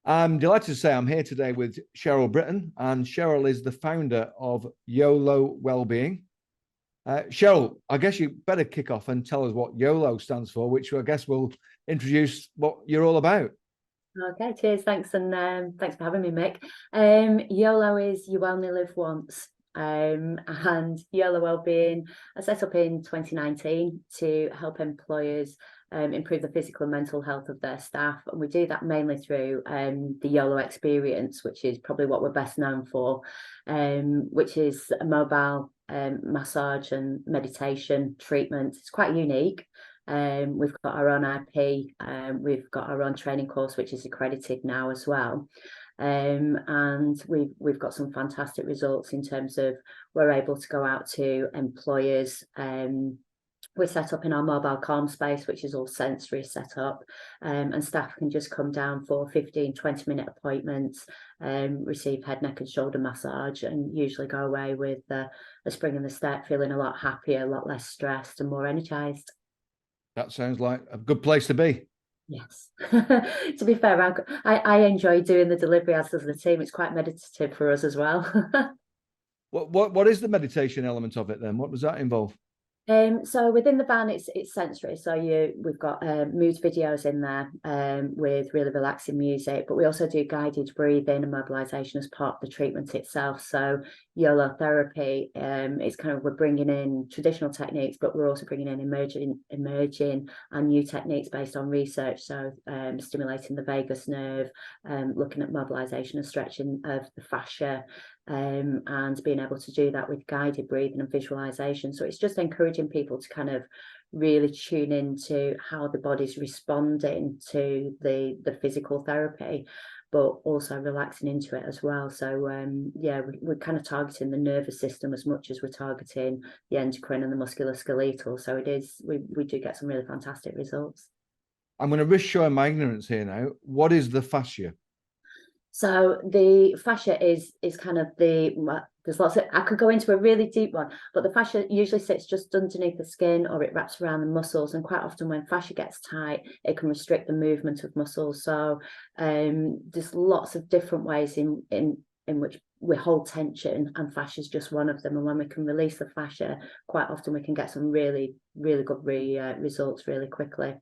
I'm delighted to say I'm here today with Cheryle Britton, and Cheryle is the founder of YOLO Wellbeing. Cheryle, I guess you better kick off and tell us what YOLO stands for, which I guess will introduce what you're all about. Okay, cheers, thanks, and thanks for having me, Mick. YOLO is you only live once. And YOLO Wellbeing, I set up in 2019 to help employers improve the physical and mental health of their staff. And we do that mainly through the YOLO experience, which is probably what we're best known for, which is a mobile massage and meditation treatment. It's quite unique. We've got our own IP, we've got our own training course, which is accredited now as well. And we've got some fantastic results in terms of we're able to go out to employers. We're set up in our mobile calm space, which is all sensory set up, and staff can just come down for 15-20-minute appointments, receive head, neck and shoulder massage, and usually go away with a spring in the step, feeling a lot happier, a lot less stressed and more energized. That sounds like a good place to be. Yes. To be fair, I enjoy doing the delivery, as does the team. It's quite meditative for us as well. What is the meditation element of it then? What does that involve? So within the van, it's sensory. So we've got mood videos in there with really relaxing music, but we also do guided breathing and mobilization as part of the treatment itself. So YOLO therapy, it's kind of, we're bringing in traditional techniques, but we're also bringing in emerging and new techniques based on research. So stimulating the vagus nerve, looking at mobilization and stretching of the fascia, and being able to do that with guided breathing and visualization. So it's just encouraging people to kind of really tune into how the body's responding to the physical therapy, but also relaxing into it as well. So yeah, we're kind of targeting the nervous system as much as we're targeting the endocrine and the musculoskeletal. So it is, we do get some really fantastic results. I'm going to risk showing my ignorance here now. What is the fascia? So the fascia is kind of there's lots of, I could go into a really deep one, but the fascia usually sits just underneath the skin, or it wraps around the muscles. And quite often when fascia gets tight, it can restrict the movement of muscles. So there's lots of different ways in which we hold tension, and fascia is just one of them. And when we can release the fascia, quite often we can get some really, really good results really quickly.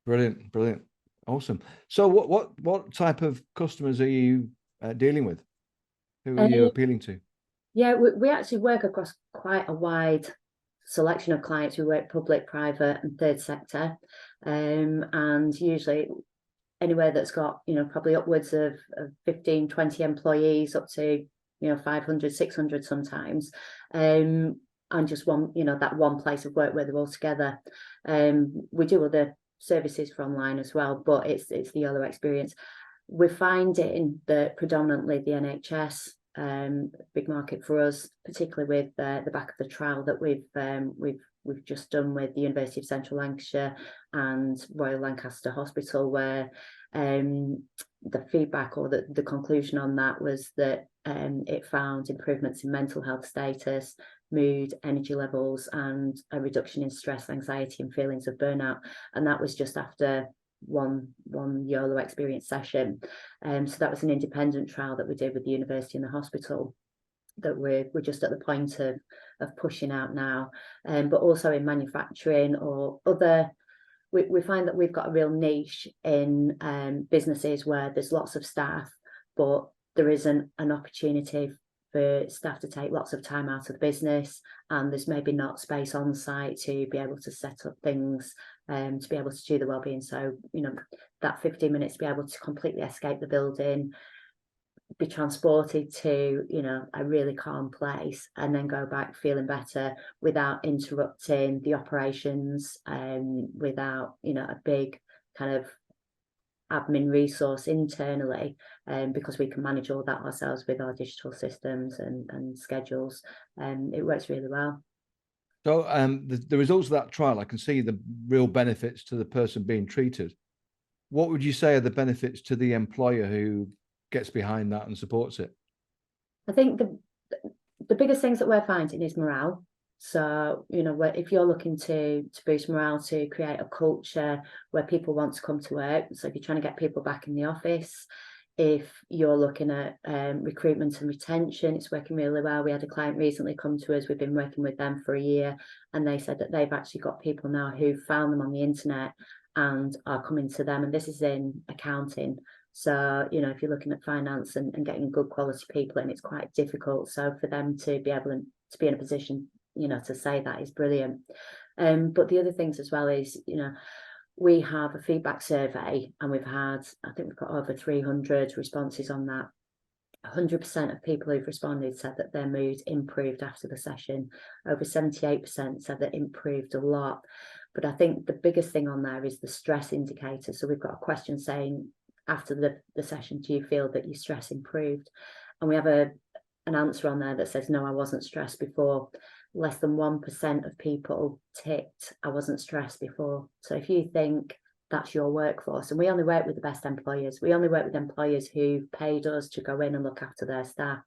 Brilliant, brilliant. Awesome. So what type of customers are you dealing with? Who are you appealing to? Yeah, we actually work across quite a wide selection of clients. We work public, private and third sector, and usually anywhere that's got, probably upwards of 15, 20 employees, up to 500, 600 sometimes, and just one, that one place of work where they're all together. We do other services for online as well, but it's the YOLO experience. We're finding that predominantly the NHS, big market for us, particularly with the back of the trial that we've just done with the University of Central Lancashire and Royal Lancaster Hospital, where the feedback, or the conclusion on that, was that it found improvements in mental health status, mood, energy levels, and a reduction in stress, anxiety and feelings of burnout. And that was just after one YOLO experience session. So that was an independent trial that we did with the university and the hospital that we're just at the point of pushing out now. But also in manufacturing or other, we find that we've got a real niche in businesses where there's lots of staff, but there isn't an opportunity for staff to take lots of time out of the business, and there's maybe not space on site to be able to set up things, to be able to do the wellbeing. So, that 15 minutes to be able to completely escape the building, be transported to, a really calm place, and then go back feeling better without interrupting the operations, without, a big kind of admin resource internally, because we can manage all that ourselves with our digital systems and schedules. It works really well. So the results of that trial, I can see the real benefits to the person being treated. What would you say are the benefits to the employer who gets behind that and supports it? I think the biggest things that we're finding is morale. So, if you're looking to boost morale, to create a culture where people want to come to work, so if you're trying to get people back in the office, If you're looking at recruitment and retention, it's working really well. We had a client recently come to us. We've been working with them for a year, and they said that they've actually got people now who found them on the internet and are coming to them. And this is in accounting. So, you know, if you're looking at finance and getting good quality people, and it's quite difficult. So for them to be able to be in a position, you know, to say that is brilliant. But the other things as well is, you know, we have a feedback survey, and we've had, I think we've got over 300 responses on that. 100% of people who've responded said that their mood improved after the session. Over 78% said that it improved a lot. But I think the biggest thing on there is the stress indicator. So we've got a question saying, after the session, do you feel that your stress improved? And we have an answer on there that says, no, I wasn't stressed before. Less than 1% of people ticked, I wasn't stressed before. So if you think that's your workforce, and we only work with the best employers, we only work with employers who paid us to go in and look after their staff.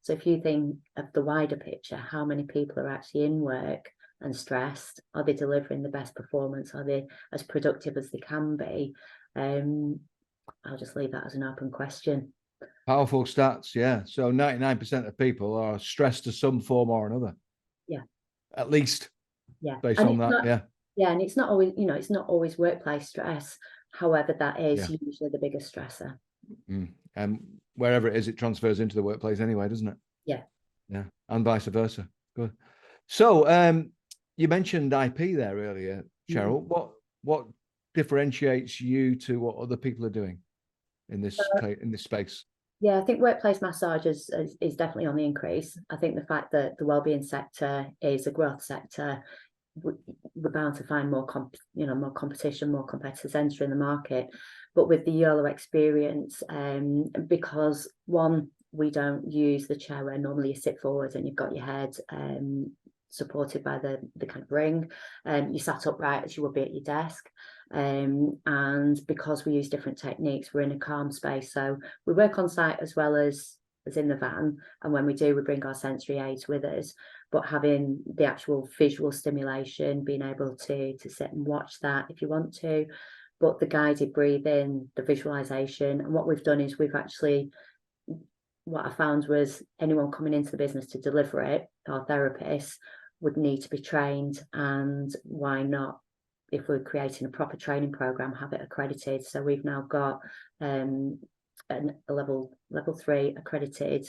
So if you think of the wider picture, how many people are actually in work and stressed? Are they delivering the best performance? Are they as productive as they can be? I'll just leave that as an open question. Powerful stats, yeah. So 99% of people are stressed to some form or another. Yeah. At least. Yeah. Based and on that, not, yeah. Yeah, and it's not always, you know, it's not always workplace stress. However, that is Yeah. usually the biggest stressor. And wherever it is, it transfers into the workplace anyway, doesn't it? Yeah. Yeah. And vice versa. Good. So you mentioned IP there earlier, Cheryle. What differentiates you to what other people are doing in this space? Yeah, I think workplace massage is definitely on the increase. I think the fact that the wellbeing sector is a growth sector, we're bound to find more competition, more competitors entering the market. But with the YOLO experience, because one, we don't use the chair where normally you sit forward and you've got your head supported by the kind of ring, you sat upright as you would be at your desk. And because we use different techniques, we're in a calm space. So we work on site as well as in the van. And when we do, we bring our sensory aids with us. But having the actual visual stimulation, being able to sit and watch that if you want to, but the guided breathing, the visualization. And what we've done is what I found was anyone coming into the business to deliver it, our therapists, would need to be trained. And why not, if we're creating a proper training program, have it accredited? So we've now got a level 3 accredited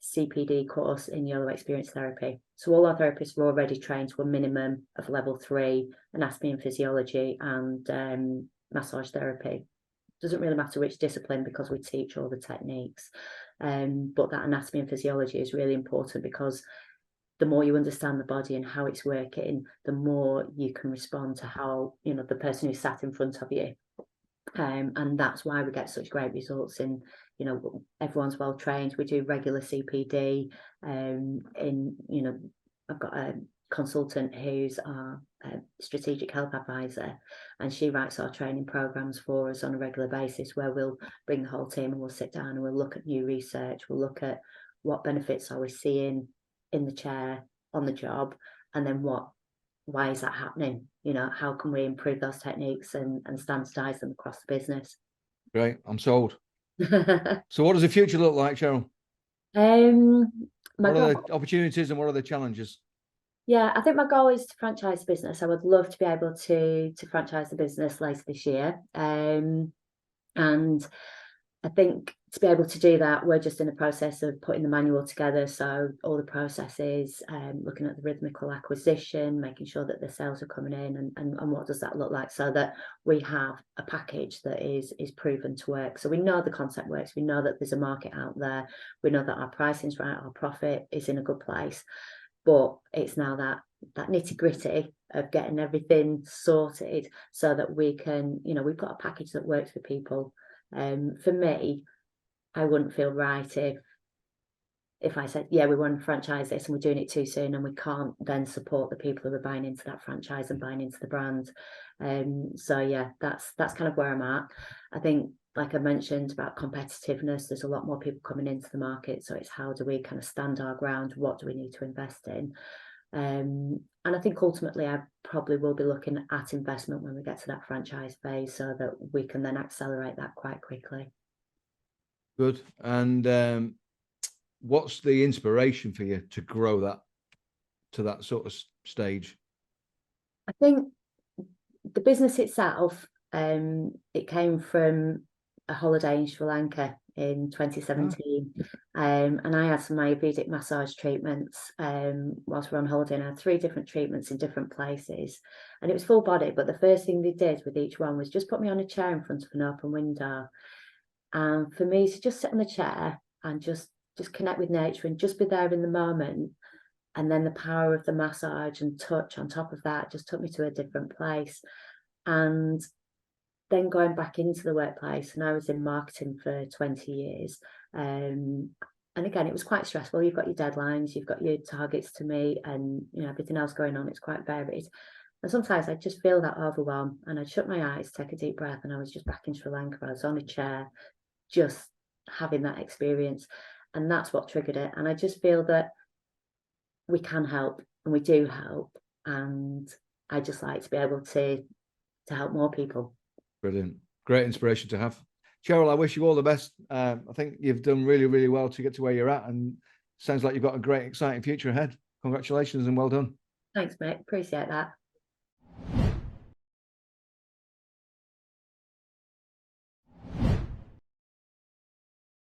CPD course in YOLO experience therapy. So all our therapists are already trained to a minimum of level 3 anatomy and physiology and massage therapy. Doesn't really matter which discipline, because we teach all the techniques. But that anatomy and physiology is really important, because the more you understand the body and how it's working, the more you can respond to how, you know, the person who's sat in front of you. And that's why we get such great results in, you know, everyone's well trained. We do regular CPD. You know, I've got a consultant who's our strategic health advisor, and she writes our training programs for us on a regular basis, where we'll bring the whole team and we'll sit down and we'll look at new research. We'll look at what benefits are we seeing in the chair on the job, and then why is that happening? You know, how can we improve those techniques and standardize them across the business? Great, I'm sold. So what does the future look like, Cheryle? What are the opportunities and what are the challenges? Yeah, I think my goal is to franchise the business. I would love to be able to franchise the business later this year. And I think to be able to do that, we're just in the process of putting the manual together. So all the processes, looking at the rhythmical acquisition, making sure that the sales are coming in, and what does that look like, so that we have a package that is proven to work. So we know the concept works. We know that there's a market out there. We know that our pricing's right. Our profit is in a good place. But it's now that nitty gritty of getting everything sorted so that we can, you know, we've got a package that works for people. For me, I wouldn't feel right if I said, yeah, we want to franchise this and we're doing it too soon, and we can't then support the people who are buying into that franchise and buying into the brand. So yeah, that's kind of where I'm at. I think, like I mentioned about competitiveness, there's a lot more people coming into the market. So it's how do we kind of stand our ground? What do we need to invest in? And I think ultimately I probably will be looking at investment when we get to that franchise phase, so that we can then accelerate that quite quickly. Good. And what's the inspiration for you to grow that to that sort of stage? I think the business itself, it came from a holiday in Sri Lanka in 2017. And I had some Ayurvedic massage treatments whilst we were on holiday, and I had 3 different treatments in different places. And it was full body, but the first thing they did with each one was just put me on a chair in front of an open window. And for me to just sit on the chair and just connect with nature and just be there in the moment. And then the power of the massage and touch on top of that just took me to a different place. And then going back into the workplace, and I was in marketing for 20 years. And again, it was quite stressful. You've got your deadlines, you've got your targets to meet, and everything else going on. It's quite varied. And sometimes I just feel that overwhelm, and I'd shut my eyes, take a deep breath, and I was just back in Sri Lanka. I was on a chair, just having that experience. And that's what triggered it. And I just feel that we can help, and we do help. And I just like to be able to help more people. Brilliant. Great inspiration to have. Cheryle, I wish you all the best. I think you've done really, really well to get to where you're at, and sounds like you've got a great, exciting future ahead. Congratulations and well done. Thanks, mate. Appreciate that.